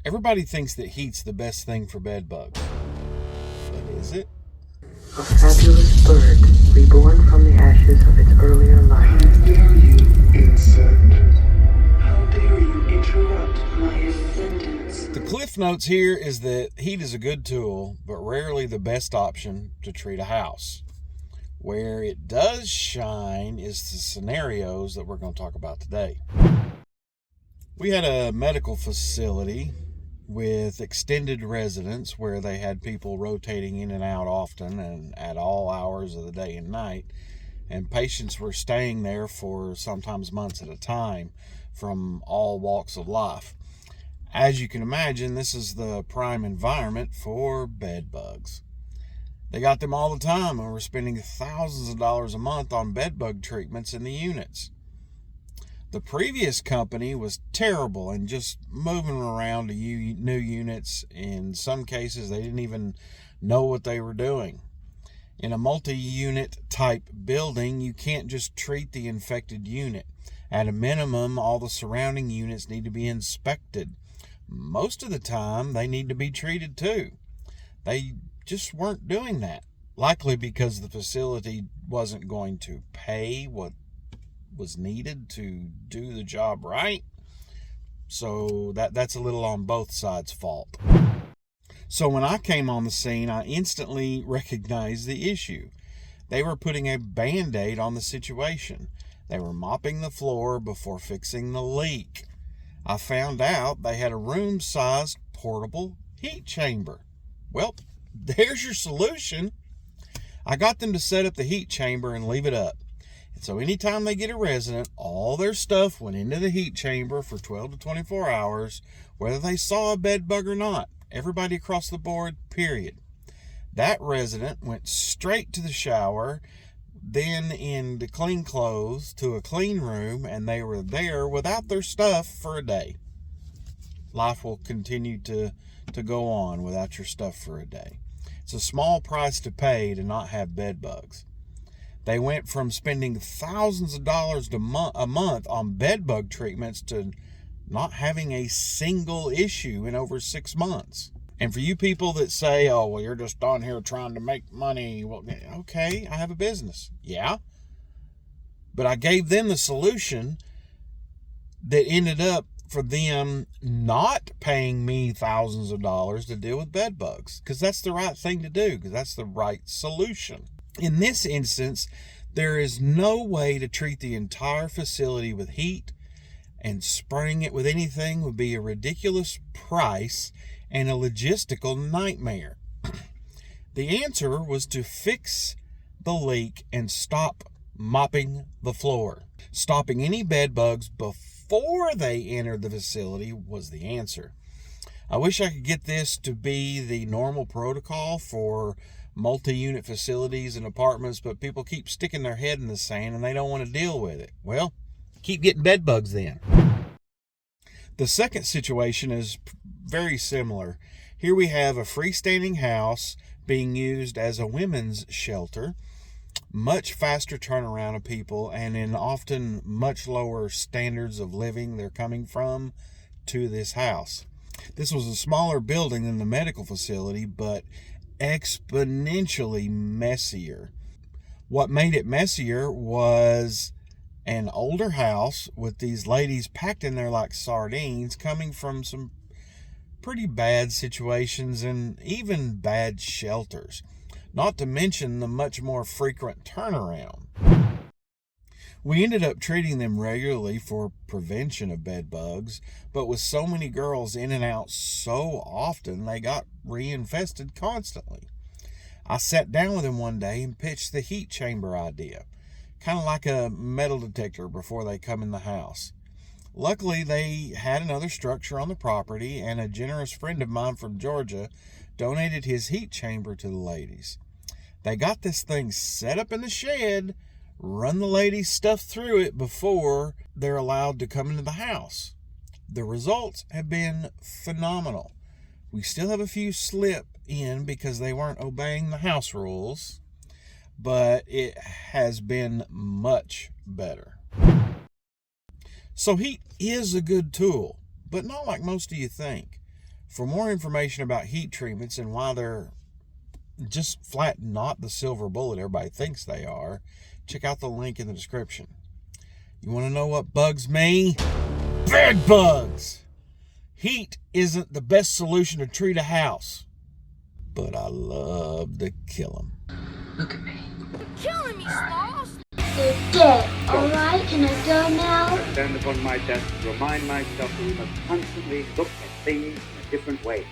Everybody thinks that heat's the best thing for bed bugs. But is it? A fabulous bird, reborn from the ashes of its earlier life. How dare you, insect? How dare you interrupt my ascendance? The cliff notes here is that heat is a good tool, but rarely the best option to treat a house. Where it does shine is the scenarios that we're going to talk about today. We had a medical facility with extended residence where they had people rotating in and out often and at all hours of the day and night, and patients were staying there for sometimes months at a time from all walks of life. As you can imagine, this is the prime environment for bed bugs. They got them all the time and were spending thousands of dollars a month on bed bug treatments in the units. The previous company was terrible and just moving around to new units. In some cases, they didn't even know what they were doing. In a multi-unit type building, you can't just treat the infected unit. At a minimum, all the surrounding units need to be inspected. Most of the time, they need to be treated too. They just weren't doing that, likely because the facility wasn't going to pay what was needed to do the job right. So that's a little on both sides' fault. So when I came on the scene, I instantly recognized the issue. They were putting a Band-Aid on the situation. They were mopping the floor before fixing the leak. I found out they had a room-sized portable heat chamber. Well, there's your solution. I got them to set up the heat chamber and leave it up. And so anytime they get a resident, all their stuff went into the heat chamber for 12 to 24 hours, whether they saw a bed bug or not. Everybody across the board, period. That resident went straight to the shower, then into clean clothes to a clean room, and they were there without their stuff for a day. Life will continue to go on without your stuff for a day. It's a small price to pay to not have bed bugs. They went from spending thousands of dollars a month on bed bug treatments to not having a single issue in over 6 months. And for you people that say, oh, well, you're just on here trying to make money. Well, okay, I have a business. Yeah. But I gave them the solution that ended up for them not paying me thousands of dollars to deal with bed bugs, because that's the right thing to do, because that's the right solution. In this instance, there is no way to treat the entire facility with heat, and spraying it with anything would be a ridiculous price and a logistical nightmare. The answer was to fix the leak and stop mopping the floor. Stopping any bed bugs before they entered the facility was the answer. I wish I could get this to be the normal protocol for multi-unit facilities and apartments, but people keep sticking their head in the sand and they don't want to deal with it. Well, keep getting bed bugs then. The second situation is very similar. Here we have a freestanding house being used as a women's shelter, much faster turnaround of people, and in often much lower standards of living they're coming from to this house. This was a smaller building than the medical facility, but exponentially messier. What made it messier was an older house with these ladies packed in there like sardines, coming from some pretty bad situations and even bad shelters, not to mention the much more frequent turnaround. We ended up treating them regularly for prevention of bed bugs, but with so many girls in and out so often, they got reinfested constantly. I sat down with them one day and pitched the heat chamber idea, kind of like a metal detector before they come in the house. Luckily, they had another structure on the property, and a generous friend of mine from Georgia donated his heat chamber to the ladies. They got this thing set up in the shed, run the ladies' stuff through it before they're allowed to come into the house. The results have been phenomenal. We still have a few slip in because they weren't obeying the house rules, but it has been much better. So heat is a good tool, but not like most of you think. For more information about heat treatments and why they're just flat not the silver bullet everybody thinks they are, check out the link in the description. You want to know what bugs me? Bed bugs! Heat isn't the best solution to treat a house, but I love to kill them. Look at me. You're killing me, Smalls! They're dead, alright? Can I go now? I stand upon my desk to remind myself that we must constantly look at things in a different way.